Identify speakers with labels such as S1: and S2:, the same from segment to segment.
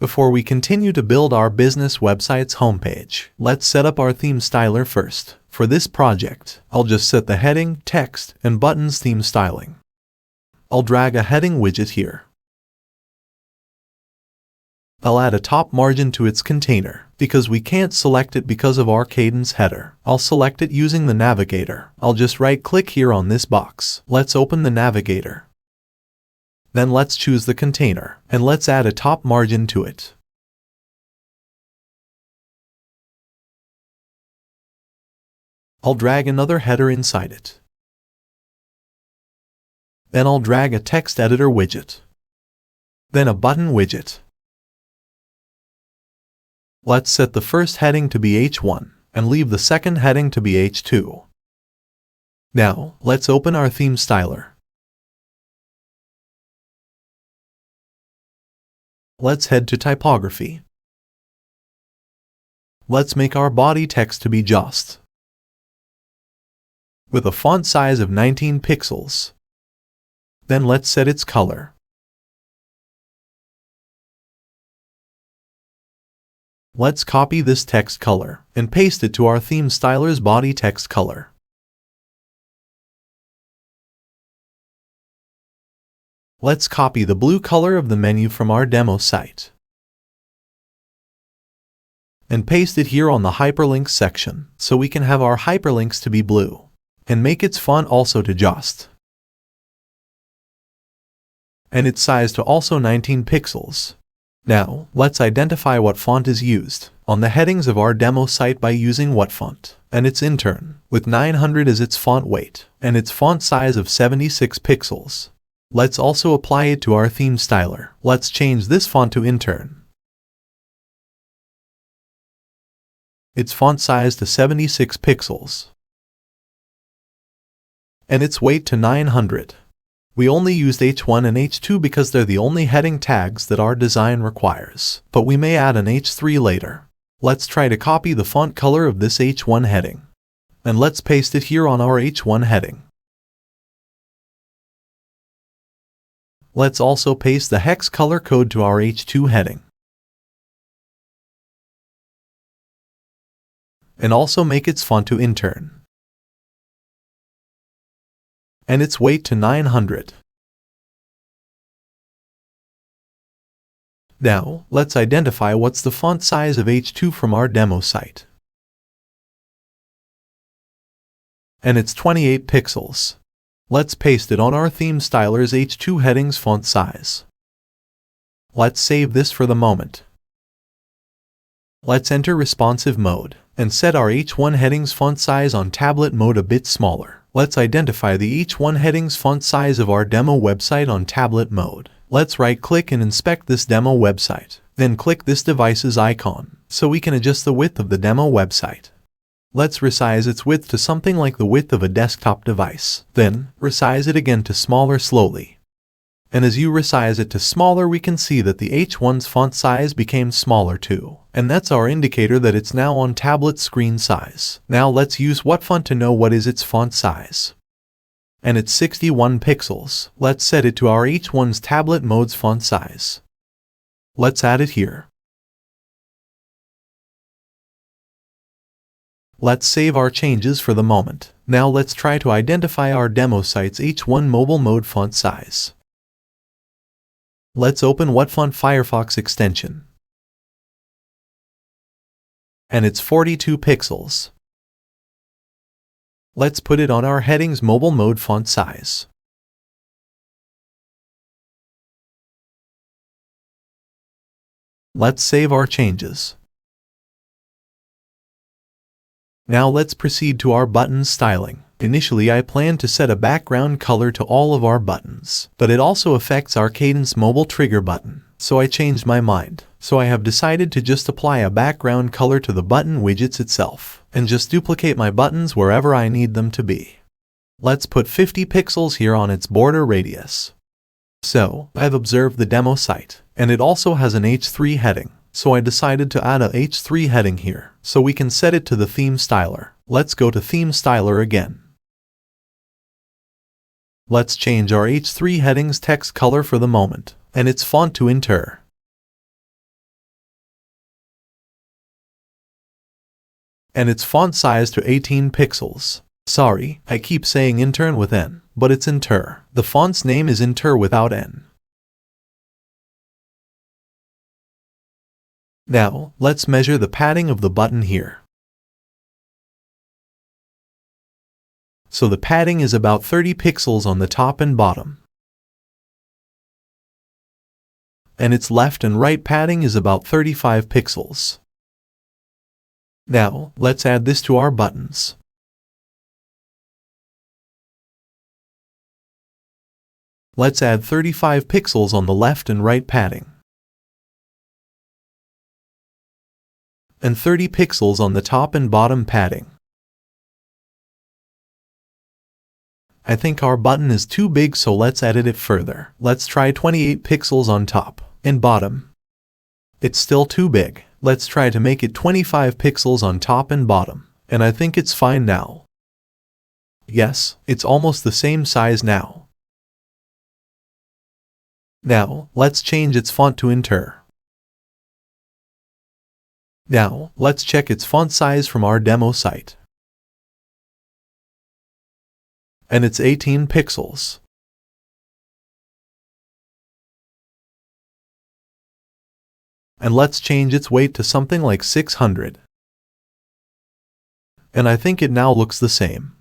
S1: Before we continue to build our business website's homepage, let's set up our theme styler first. For this project, I'll just set the heading, text, and buttons theme styling. I'll drag a heading widget here. I'll add a top margin to its container. Because we can't select it because of our Kadence header, I'll select it using the navigator. I'll just right-click here on this box. Let's open the navigator. Then let's choose the container, and let's add a top margin to it. I'll drag another header inside it. Then I'll drag a text editor widget. Then a button widget. Let's set the first heading to be H1, and leave the second heading to be H2. Now, let's open our theme styler. Let's head to typography. Let's make our body text to be Just, with a font size of 19 pixels. Then let's set its color. Let's copy this text color and paste it to our theme styler's body text color. Let's copy the blue color of the menu from our demo site and paste it here on the hyperlinks section so we can have our hyperlinks to be blue and make its font also to Just and its size to also 19 pixels. Now, let's identify what font is used on the headings of our demo site by using WhatFont and its intern, with 900 as its font weight and its font size of 76 pixels. Let's also apply it to our theme styler. Let's change this font to intern, its font size to 76 pixels, and its weight to 900. We only used H1 and H2 because they're the only heading tags that our design requires, but we may add an H3 later. Let's try to copy the font color of this H1 heading, and let's paste it here on our H1 heading. Let's also paste the hex color code to our H2 heading, and also make its font to intern and its weight to 900. Now, let's identify what's the font size of H2 from our demo site. And it's 28 pixels. Let's paste it on our theme styler's H2 heading's font size. Let's save this for the moment. Let's enter responsive mode and set our H1 heading's font size on tablet mode a bit smaller. Let's identify the H1 heading's font size of our demo website on tablet mode. Let's right-click and inspect this demo website. Then click this device's icon, so we can adjust the width of the demo website. Let's resize its width to something like the width of a desktop device. Then, resize it again to smaller slowly. And as you resize it to smaller, we can see that the H1's font size became smaller too. And that's our indicator that it's now on tablet screen size. Now let's use WhatFont to know what is its font size. And it's 61 pixels. Let's set it to our H1's tablet mode's font size. Let's add it here. Let's save our changes for the moment. Now let's try to identify our demo site's H1 mobile mode font size. Let's open WhatFont Firefox extension. And it's 42 pixels. Let's put it on our heading's mobile mode font size. Let's save our changes. Now let's proceed to our button styling. Initially, I planned to set a background color to all of our buttons, but it also affects our Kadence mobile trigger button, so I changed my mind. So I have decided to just apply a background color to the button widgets itself, and just duplicate my buttons wherever I need them to be. Let's put 50 pixels here on its border radius. So, I've observed the demo site, and it also has an H3 heading. So I decided to add a H3 heading here, so we can set it to the theme styler. Let's go to theme styler again. Let's change our H3 heading's text color for the moment, and its font to intern. and its font size to 18 pixels. Sorry, I keep saying intern with N, but it's inter. The font's name is inter without N. Now, let's measure the padding of the button here. So the padding is about 30 pixels on the top and bottom. And its left and right padding is about 35 pixels. Now, let's add this to our buttons. Let's add 35 pixels on the left and right padding. And 30 pixels on the top and bottom padding. I think our button is too big, so let's edit it further. Let's try 28 pixels on top and bottom. It's still too big. Let's try to make it 25 pixels on top and bottom. And I think it's fine now. Yes, it's almost the same size now. Now, let's change its font to inter. Now, let's check its font size from our demo site. And it's 18 pixels. And let's change its weight to something like 600. And I think it now looks the same.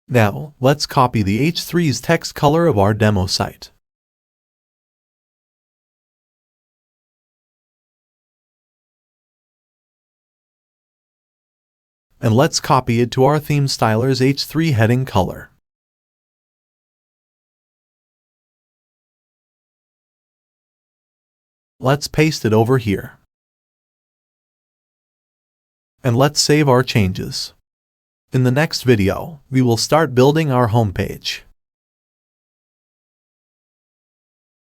S1: Now, let's copy the H3's text color of our demo site. And let's copy it to our theme styler's H3 heading color. Let's paste it over here. And let's save our changes. In the next video, we will start building our homepage.